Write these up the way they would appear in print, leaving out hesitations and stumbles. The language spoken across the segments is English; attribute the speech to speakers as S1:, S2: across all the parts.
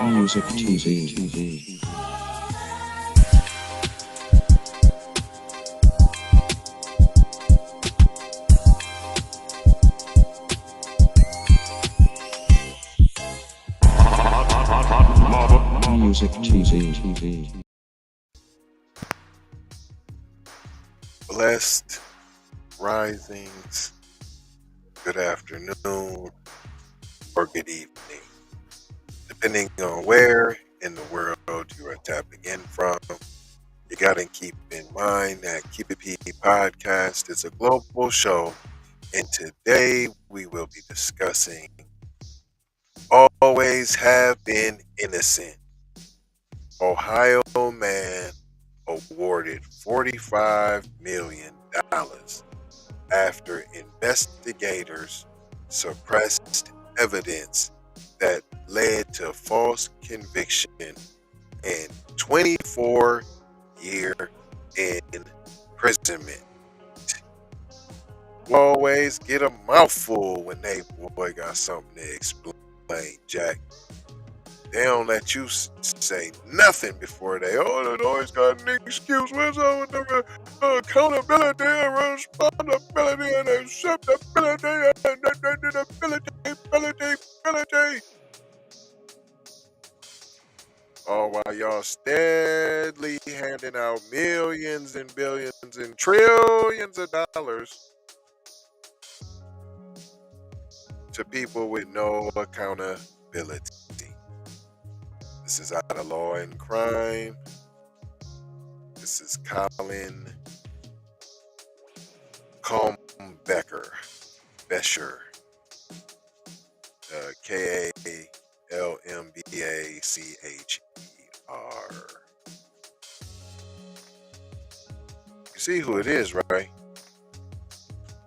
S1: Music TV. Music TV.
S2: Blessed risings, good afternoon, or good evening, depending on where in the world you are tapping in from. You got to keep in mind that Keep It P podcast is a global show, and today we will be discussing Always Have Been Innocent. Ohio man awarded $45 million after investigators suppressed evidence that led to false conviction and 24-year imprisonment. You always get a mouthful when they boy got something to explain, Jack. They don't let you say nothing before they always got an excuse. What's up with the accountability and responsibility and acceptability and ability. All while y'all steadily handing out millions and billions and trillions of dollars to people with no accountability. This is Out of Law and Crime. This is Colin Besher, Kalmbacher. You see who it is, right?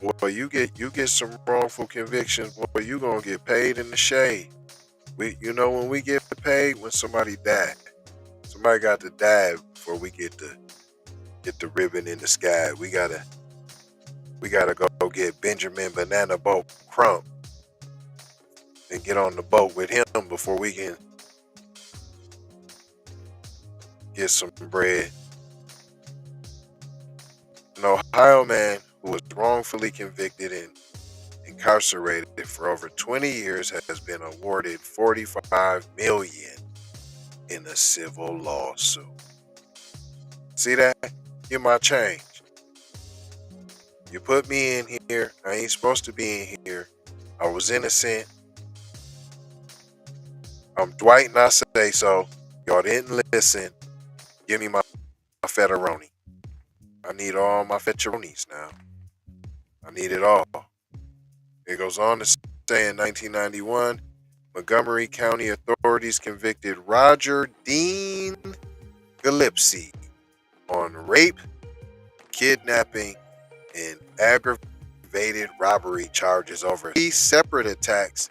S2: Boy, you get some wrongful convictions, boy, you gonna get paid in the shade. When we get paid, when somebody died. Somebody got to die before we get the ribbon in the sky. We gotta go get Benjamin Banana Boat Crump and get on the boat with him before we can get some bread. An Ohio man who was wrongfully convicted and incarcerated for over 20 years has been awarded $45 million in a civil lawsuit. See that? Get my change. You put me in here. I ain't supposed to be in here. I was innocent. I'm Dwight and I say so. Y'all didn't listen. Give me my fetteroni. I need all my fetteronis now. I need it all. It goes on to say in 1991, Montgomery County authorities convicted Roger Dean Gillispie on rape, kidnapping, and aggravated robbery charges over 3 separate attacks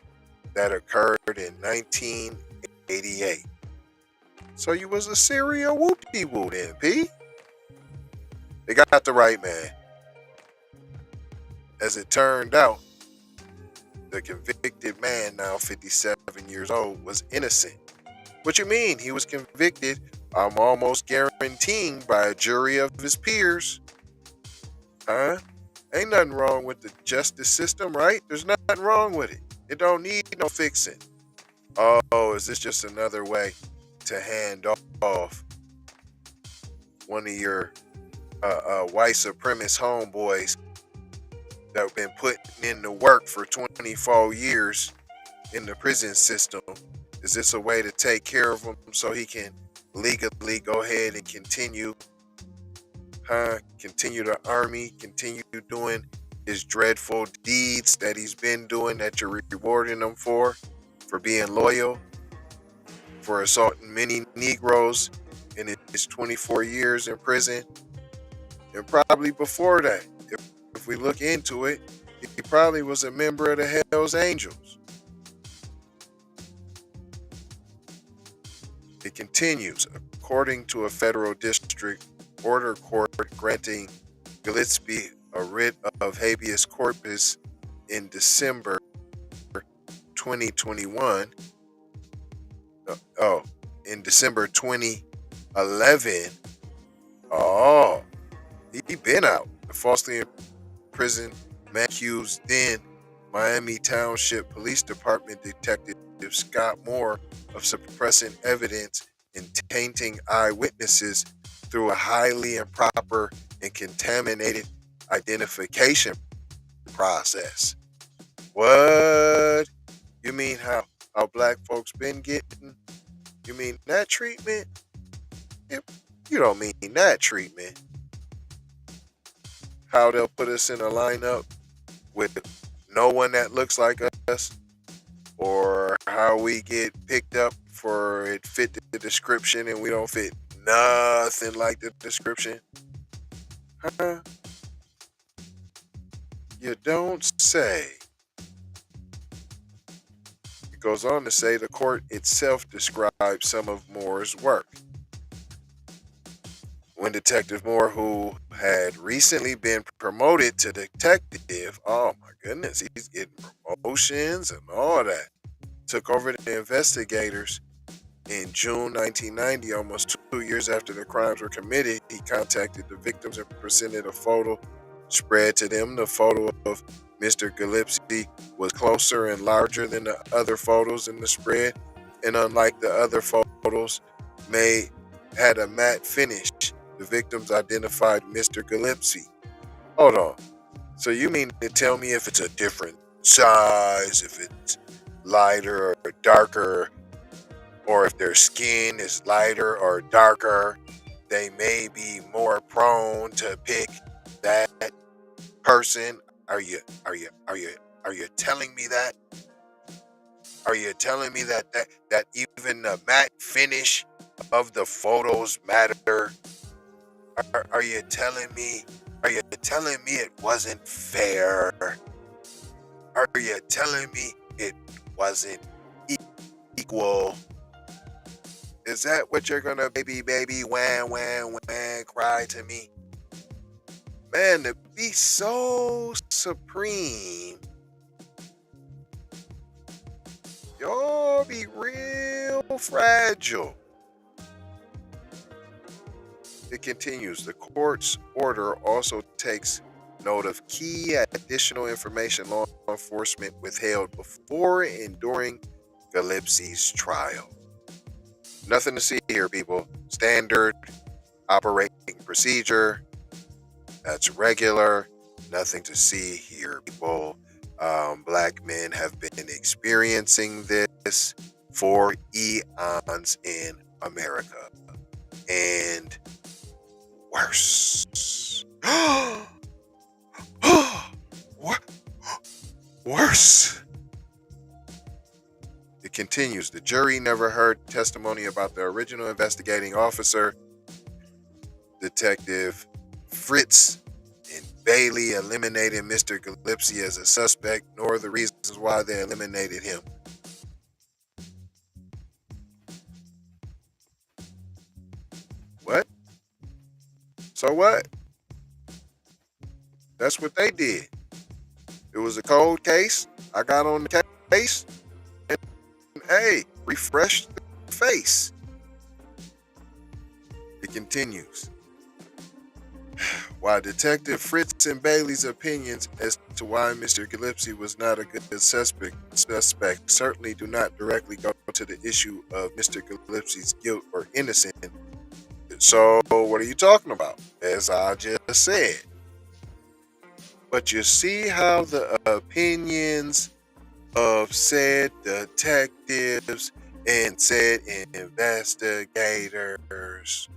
S2: that occurred in 1988. So you was a serial whoopie-woo then, P. They got the right man. As it turned out, the convicted man, now 57 years old, was innocent. What you mean? He was convicted, I'm almost guaranteeing, by a jury of his peers. Huh? Ain't nothing wrong with the justice system, right? There's nothing wrong with it. It don't need no fixing. Oh, is this just another way to hand off one of your white supremacist homeboys that have been putting in the work for 24 years in the prison system? Is this a way to take care of him so he can legally go ahead and continue the army, continue doing his dreadful deeds that he's been doing, that you're rewarding him for being loyal, for assaulting many Negroes in his 24 years in prison? And probably before that, if we look into it, he probably was a member of the Hells Angels. It continues. According to a federal district order court granting Gillispie a writ of habeas corpus in December 2021, Oh, in December 2011. Oh, he been out. The falsely imprisoned man accused then Miami Township Police Department Detective Scott Moore of suppressing evidence and tainting eyewitnesses through a highly improper and contaminated identification process. What? You mean how black folks been getting? You mean that treatment? If you don't mean that treatment. How they'll put us in a lineup with no one that looks like us, or how we get picked up for it fit the description and we don't fit nothing like the description. Huh? You don't say. It goes on to say the court itself described some of Moore's work. When Detective Moore, who had recently been promoted to detective, oh my goodness, he's getting promotions and all that, took over the investigators in June 1990, almost 2 years after the crimes were committed. He contacted the victims and presented a photo spread to them. The photo of Mr. Gillispie was closer and larger than the other photos in the spread, and unlike the other photos, had a matte finish. The victims identified Mr. Gillispie. Hold on. So you mean to tell me if it's a different size, if it's lighter or darker, or if their skin is lighter or darker, they may be more prone to pick that person? Are you telling me that? Are you telling me that even the matte finish of the photos matter? Are you telling me? Are you telling me it wasn't fair? Are you telling me it wasn't equal? Is that what you're gonna baby wham cry to me? Man, to be so supreme, y'all be real fragile. It continues. The court's order also takes note of key additional information law enforcement withheld before and during Gillespie's trial. Nothing to see here, people. Standard operating procedure. That's regular. Nothing to see here, people. Black men have been experiencing this for eons in America. And worse. Worse. It continues. The jury never heard testimony about the original investigating officer, Detective Fritz and Bailey, eliminated Mr. Gillespie as a suspect, nor the reasons why they eliminated him. What? So what? That's what they did. It was a cold case. I got on the case and, hey, refreshed the face. It continues. While Detective Fritz and Bailey's opinions as to why Mr. Gillespie was not a good suspect certainly do not directly go to the issue of Mr. Gillespie's guilt or innocence. So what are you talking about? As I just said. But you see how the opinions of said detectives and said investigators'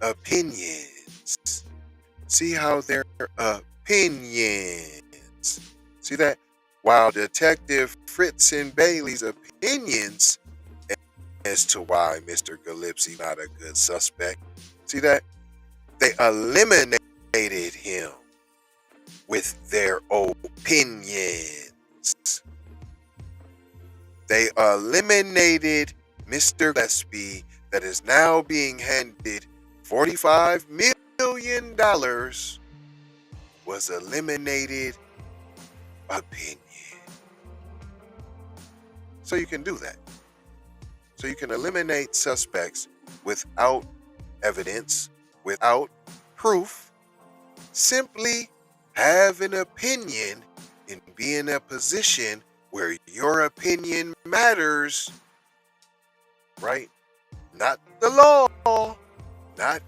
S2: opinions. See how their opinions. See that? While Detective Fritz and Bailey's opinions as to why Mr. Gillespie not a good suspect. See that? They eliminated him with their opinions. They eliminated Mr. Gillespie that is now being handed $45 million was eliminated opinion. So you can do that. So you can eliminate suspects without evidence, without proof. Simply have an opinion and be in a position where your opinion matters, right? Not the law, not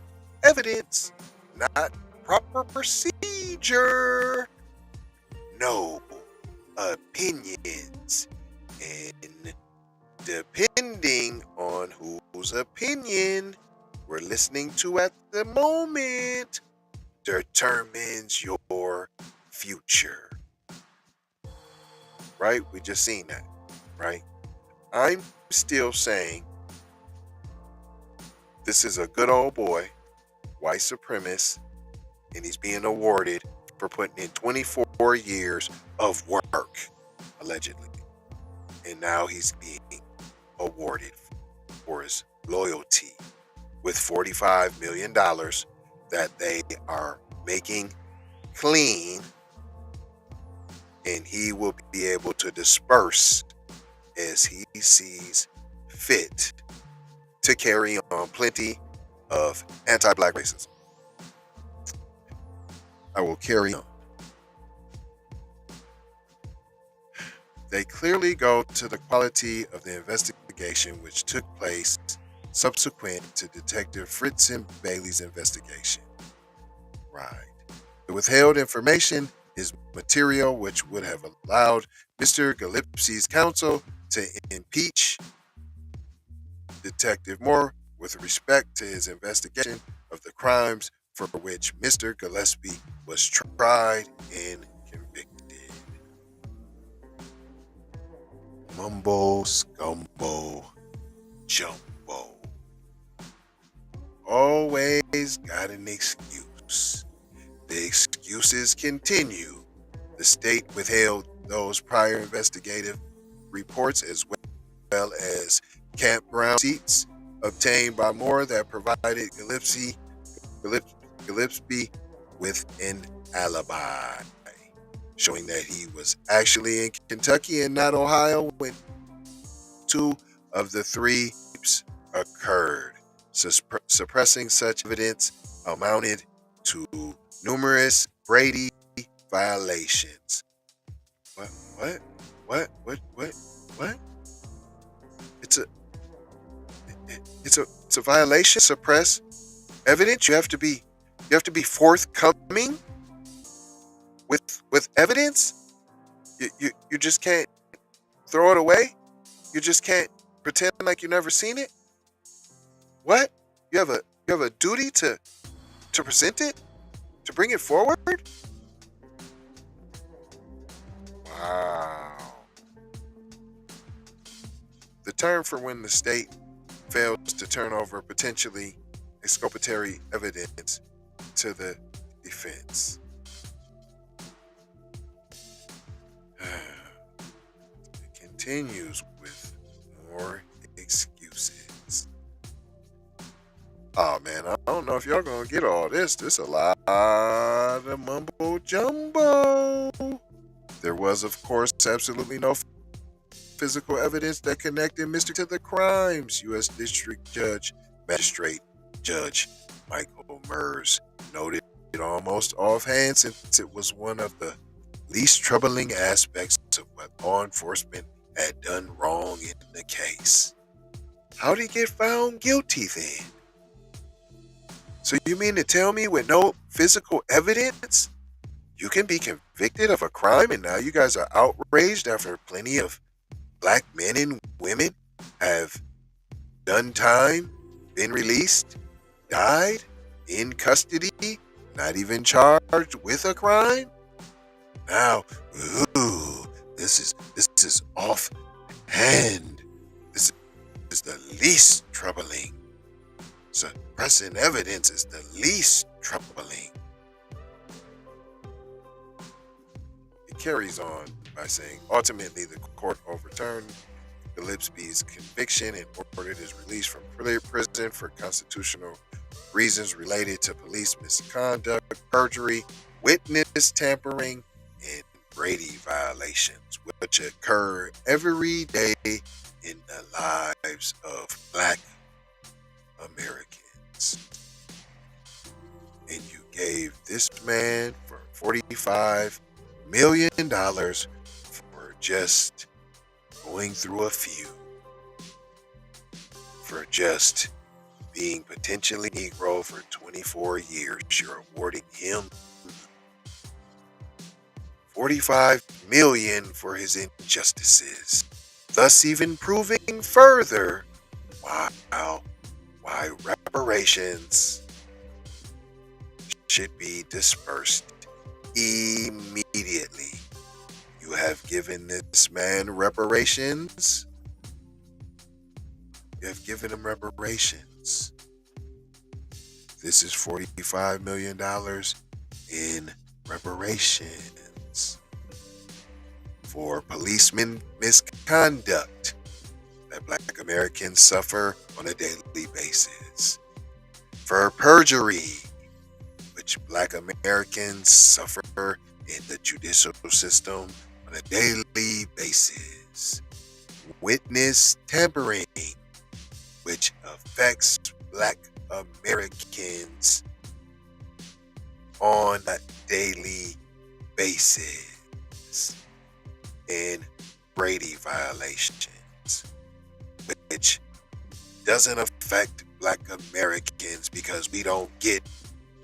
S2: evidence, not proper procedure. No, opinions. And depending on whose opinion we're listening to at the moment determines your future. Right? We just seen that, right? I'm still saying this is a good old boy, white supremacist, and he's being awarded for putting in 24 years of work, allegedly. And now he's being awarded for his loyalty with $45 million that they are making clean, and he will be able to disperse as he sees fit to carry on plenty of anti-black racism. I will carry on. They clearly go to the quality of the investigation which took place subsequent to Detective Fritzen Bailey's investigation. Right. The withheld information is material which would have allowed Mr. Gillespie's counsel to impeach Detective Moore with respect to his investigation of the crimes for which Mr. Gillespie was tried and convicted. Mumbo, scumbo, jumbo. Always got an excuse. The excuses continue. The state withheld those prior investigative reports as well as campground seats obtained by Moore that provided Gillespie with an alibi, showing that he was actually in Kentucky and not Ohio when two of the three rapes occurred. Suppressing such evidence amounted to numerous Brady violations. What? It's a violation. Suppress evidence. You have to be forthcoming with evidence. You just can't throw it away. You just can't pretend like you never seen it. What? You have a duty to present it, to bring it forward. Wow. The term for when the state fails to turn over potentially exculpatory evidence to the defense. It continues with more excuses. Oh man, I don't know if y'all gonna get all this. There's a lot of mumbo jumbo. There was, of course, absolutely no physical evidence that connected Mr. to the crimes. U.S. District Magistrate Judge Michael Mers noted it almost offhand since it was one of the least troubling aspects of what law enforcement had done wrong in the case. How did he get found guilty then? So you mean to tell me with no physical evidence, you can be convicted of a crime and now you guys are outraged after plenty of black men and women have done time, been released, died, in custody, not even charged with a crime? Now, this is offhand. This is the least troubling. Suppressing evidence is the least troubling. It carries on by saying, ultimately, the court overturned Gillespie's conviction and ordered his release from prison for constitutional reasons related to police misconduct, perjury, witness tampering, and Brady violations, which occur every day in the lives of Black Americans. And you gave this man for $45 million for just going through a few, for just being potentially Negro for 24 years. You're awarding him $45 million for his injustices, thus even proving further why reparations should be dispersed immediately. You have given this man reparations. You have given him reparations. This is $45 million in reparations for policeman misconduct that Black Americans suffer on a daily basis, for perjury, which Black Americans suffer in the judicial system on a daily basis, witness tampering, which affects Black Americans on a daily basis, and Brady violations, which doesn't affect Black Americans because we don't get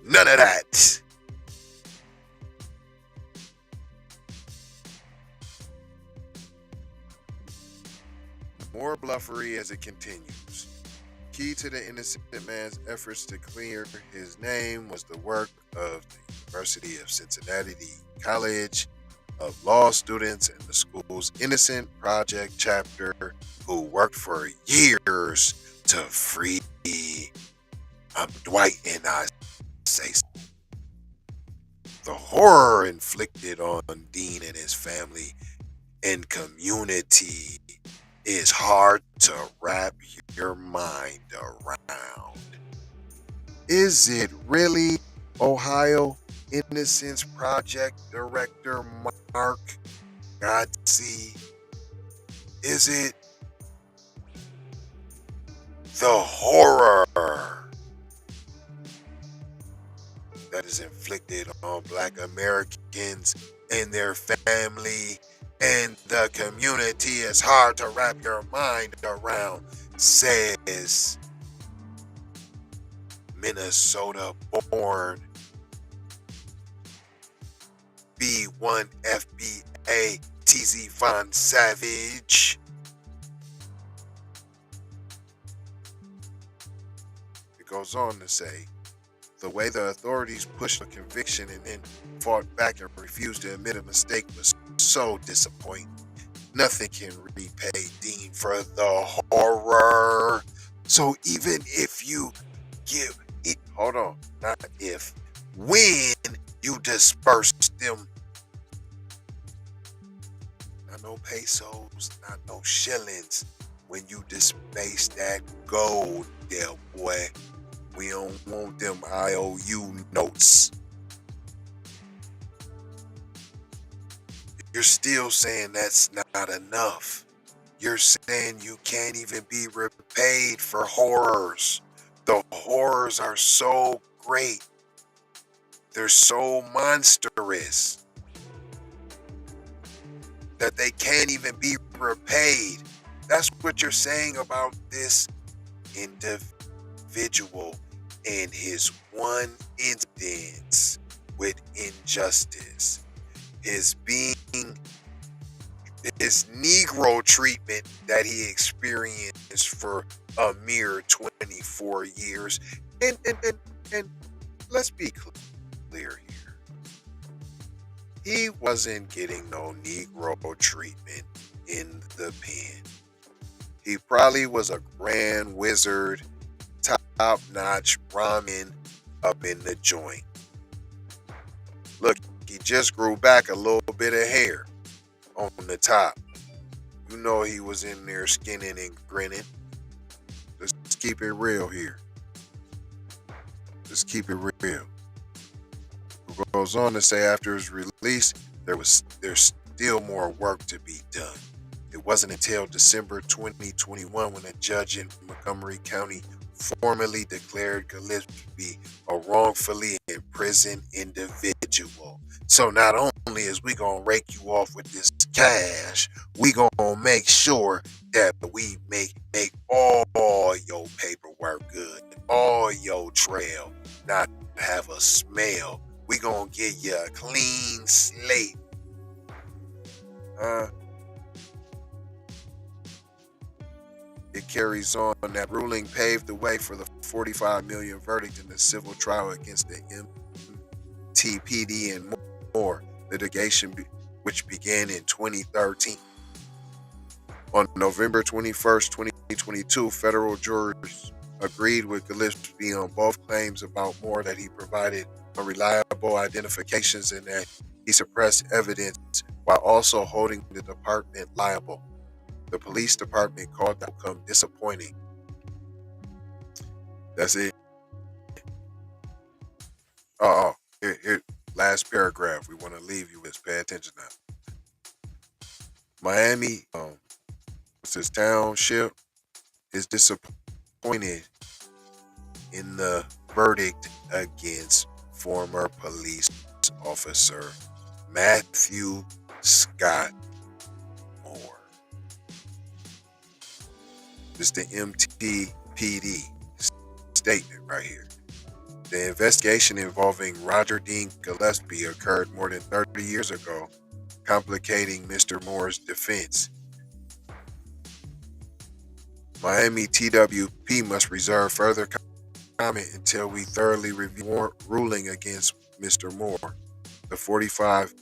S2: none of that. More bluffery as it continues. Key to the innocent man's efforts to clear his name was the work of the University of Cincinnati College of Law students and the school's Innocent Project chapter, who worked for years to free Dwight, and I say the horror inflicted on Dean and his family and community is hard to wrap your mind around. Is it really Ohio Innocence Project Director Mark Godsey? Is it the horror that is inflicted on Black Americans and their family and the community is hard to wrap your mind around, says Minnesota-born B1 FBA TZ Von Savage? It goes on to say, the way the authorities pushed a conviction and then fought back and refused to admit a mistake was so disappointing. Nothing can repay Dean for the horror. So even if you give it, hold on, not if, when you disperse them, not no pesos, not no shillings, when you disperse that gold there, boy, we don't want them IOU notes. You're still saying that's not enough. You're saying you can't even be repaid for horrors. The horrors are so great. They're so monstrous that they can't even be repaid. That's what you're saying about this individual and his one incidence with injustice. His Negro treatment that he experienced for a mere 24 years. And let's be clear here. He wasn't getting no Negro treatment in the pen. He probably was a grand wizard, top-notch Brahmin up in the joint. Look, he just grew back a little bit of hair on the top. You know he was in there skinning and grinning. Let's keep it real here. Let's keep it real. It goes on to say after his release, there's still more work to be done. It wasn't until December 2021 when a judge in Montgomery County formally declared Gillispie a wrongfully imprisoned individual. So not only is we gonna rake you off with this cash, we gonna make sure that we make all your paperwork good, all your trail not have a smell. We gonna give you a clean slate. It carries on. That ruling paved the way for the $45 million verdict in the civil trial against the MTPD and more litigation, which began in 2013. On November 21st, 2022, federal jurors agreed with Gillispie on both claims about Moore, that he provided unreliable identifications and that he suppressed evidence while also holding the department liable. The police department called the outcome disappointing. That's it. Here, last paragraph. We want to leave you with. Pay attention now. Miami, this township is disappointed in the verdict against former police officer Matthew Scott Moore. This is the MTPD statement right here. The investigation involving Roger Dean Gillispie occurred more than 30 years ago, complicating Mr. Moore's defense. Miami TWP must reserve further comment until we thoroughly review ruling against Mr. Moore. The $45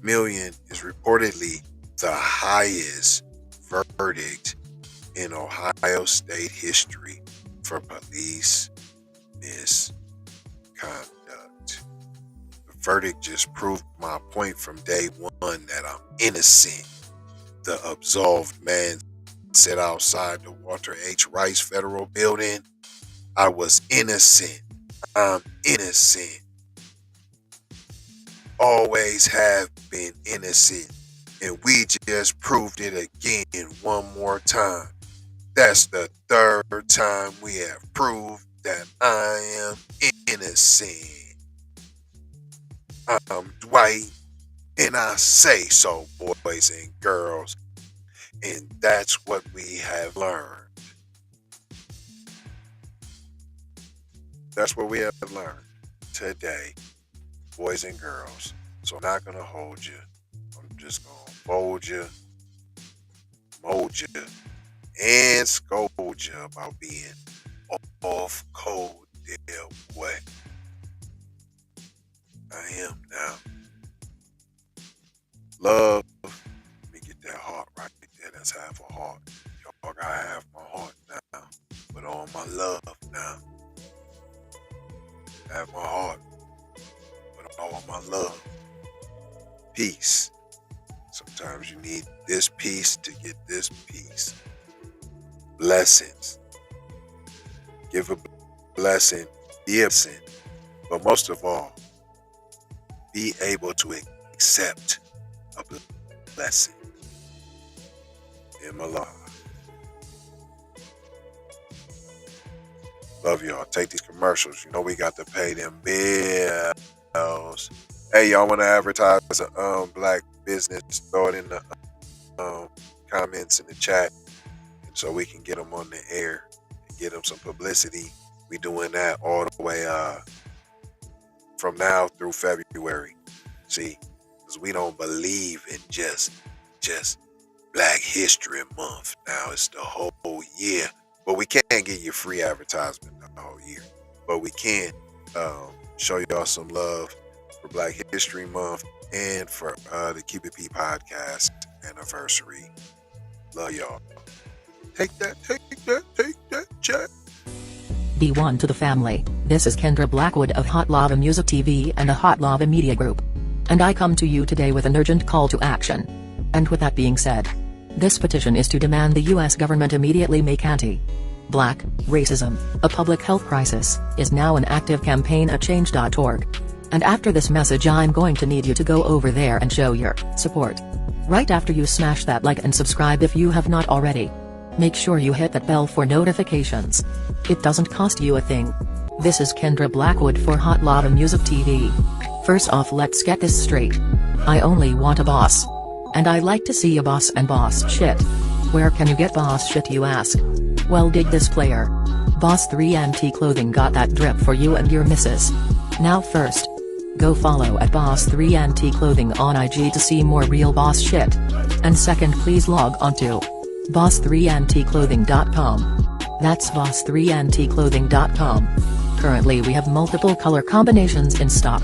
S2: million is reportedly the highest verdict in Ohio state history for police misconduct. The verdict just proved my point from day one that I'm innocent. The absolved man said outside the Walter H. Rice Federal Building, I was innocent. I'm innocent. Always have been innocent. And we just proved it again one more time. That's the third time we have proved that I am innocent. I'm Dwight, and I say so, boys and girls. And that's what we have learned. That's what we have learned today, boys and girls. So I'm not going to hold you. I'm just going to fold you, mold you, and scold you about being off cold, dear boy. I am now. Love. Let me get that heart right there. That's half a heart. Y'all gotta have my heart now. Put on my love now. Have my heart. Put on my love. Peace. Sometimes you need this peace to get this peace. Blessings. Give a blessing. Be absent. But most of all, be able to accept a blessing in my life. Love y'all. Take these commercials. You know we got to pay them bills. Hey, y'all want to advertise a black business? Throw it in the comments in the chat, so we can get them on the air and get them some publicity. We doing that all the way from now through February. See, because we don't believe in just Black History Month. Now it's the whole year. But we can't get you free advertisement the whole year. But we can show y'all some love for Black History Month and for the Keep It P podcast anniversary. Love y'all. Take that, check.
S3: Be one to the family. This is Kendra Blackwood of Hot Lava Music TV and a Hot Lava Media Group. And I come to you today with an urgent call to action. And with that being said, this petition is to demand the U.S. government immediately make anti-Black racism a public health crisis is now an active campaign at change.org. And after this message I'm going to need you to go over there and show your support. Right after you smash that like and subscribe if you have not already. Make sure you hit that bell for notifications. It doesn't cost you a thing. This is Kendra Blackwood for Hot Lava Music TV. First off, let's get this straight. I only want a boss. And I like to see a boss and boss shit. Where can you get boss shit, you ask? Well, dig this player. Boss 3 Anti Clothing got that drip for you and your missus. Now first, go follow at Boss 3 Anti Clothing on IG to see more real boss shit. And second, please log on to boss3anticlothing.com. That's boss3anticlothing.com. Currently we have multiple color combinations in stock.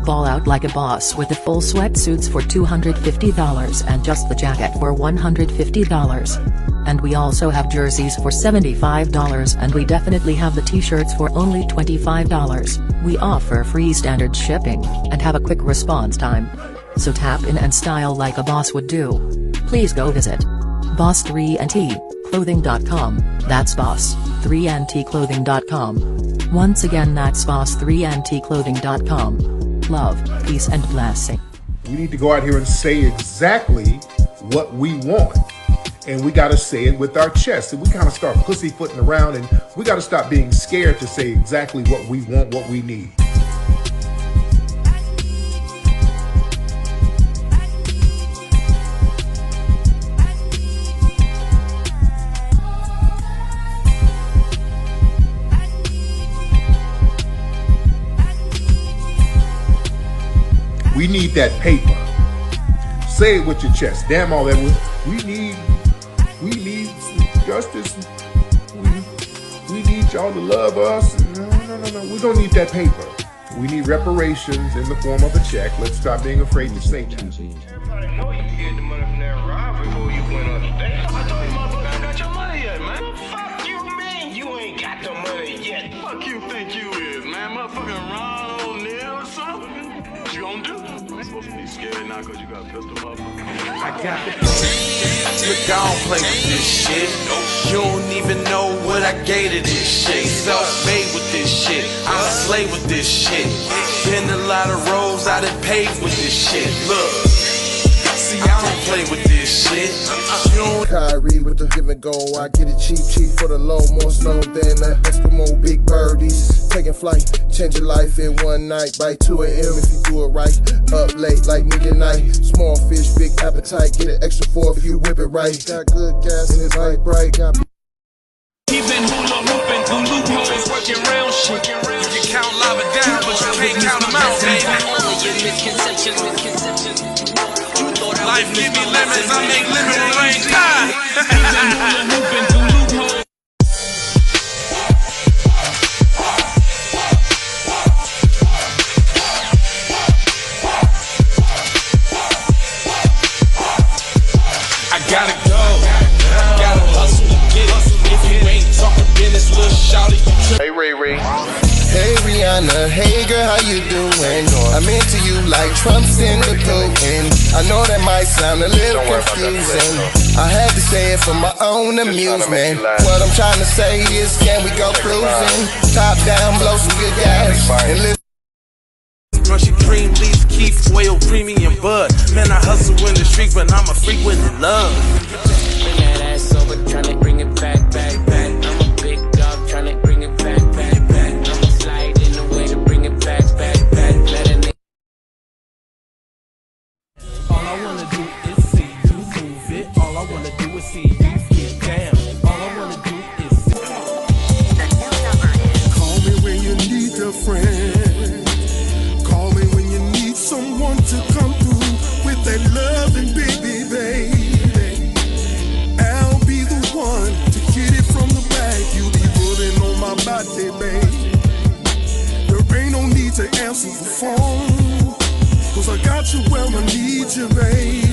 S3: Ball out like a boss with the full sweatsuits for $250 and just the jacket for $150. And we also have jerseys for $75, and we definitely have the t-shirts for only $25. We offer free standard shipping, and have a quick response time. So tap in and style like a boss would do. Please go visit boss3anticlothing.com, that's boss3anticlothing.com. Once again, that's boss3anticlothing.com. Love, peace and blessing.
S4: We need to go out here and say exactly what we want. And we got to say it with our chest. And we kind of start pussyfooting around, and we got to stop being scared to say exactly what we want, what we need. We need that paper. Say it with your chest. Damn all that. We need justice. We need y'all to love us. No. We don't need that paper. We need reparations in the form of a check. Let's stop being afraid to say that.
S5: Everybody know you get the money from that robbery before you went on the day. I thought you motherfuckers got your money yet, man. Fuck you, man. You ain't got the money yet. Fuck you think you is, man. Motherfucking Ron O'Neal or something. What you gonna do? I'm supposed to be scared now because you got a pistol, motherfucker.
S6: I got it. Look, I don't play with this shit. You don't even know what I gave to this shit. Self-made with this shit. I slay with this shit. Been a lot of roads I done paved with this shit. Look, see, I don't play with this shit. You don't
S7: Kyrie with the give and go. I get it cheap for the low. More snow than the Eskimo big birdies. Taking flight, change your life in one night. By 2 a.m. if you do it right. Up late like midnight. Small fish, big appetite. Get an extra 4 if you whip it right. Got good gas and it's light bright. Got
S6: even hula hooping through loopholes, working round shit. You can count lava down, but you can't count them out, baby. Life give me lemons, I make lemonade rain time. I gotta go, gotta hustle to get it. If you ain't talking business, little shawty, you
S2: Hey, Ray Ray.
S7: Hey Rihanna, hey girl, how you doing? I'm into you like Trump's in the Putin. I know that might sound a little confusing. I had to say it for my own amusement. What I'm trying to say is, can we go cruising? Top down, blow some good gas, and live.
S6: Crunchy cream, leaves, Keith, oil, creamy, and bud. Man, I hustle in the street, but I'm a freak with the love.
S8: Bring that ass over, tryna bring it back. I'm a big dog, tryna bring it back. I'ma slide in the way to bring it back. Let a nigga.
S9: All I wanna do is see you move it. All I wanna do is see you get down. All I wanna do is see.
S10: Call me when you need a friend. Call me when you need someone to come through with that loving baby. I'll be the one to get it from the back. You be putting on my body, babe. There ain't no need to answer the phone, 'cause I got you where I need you, babe.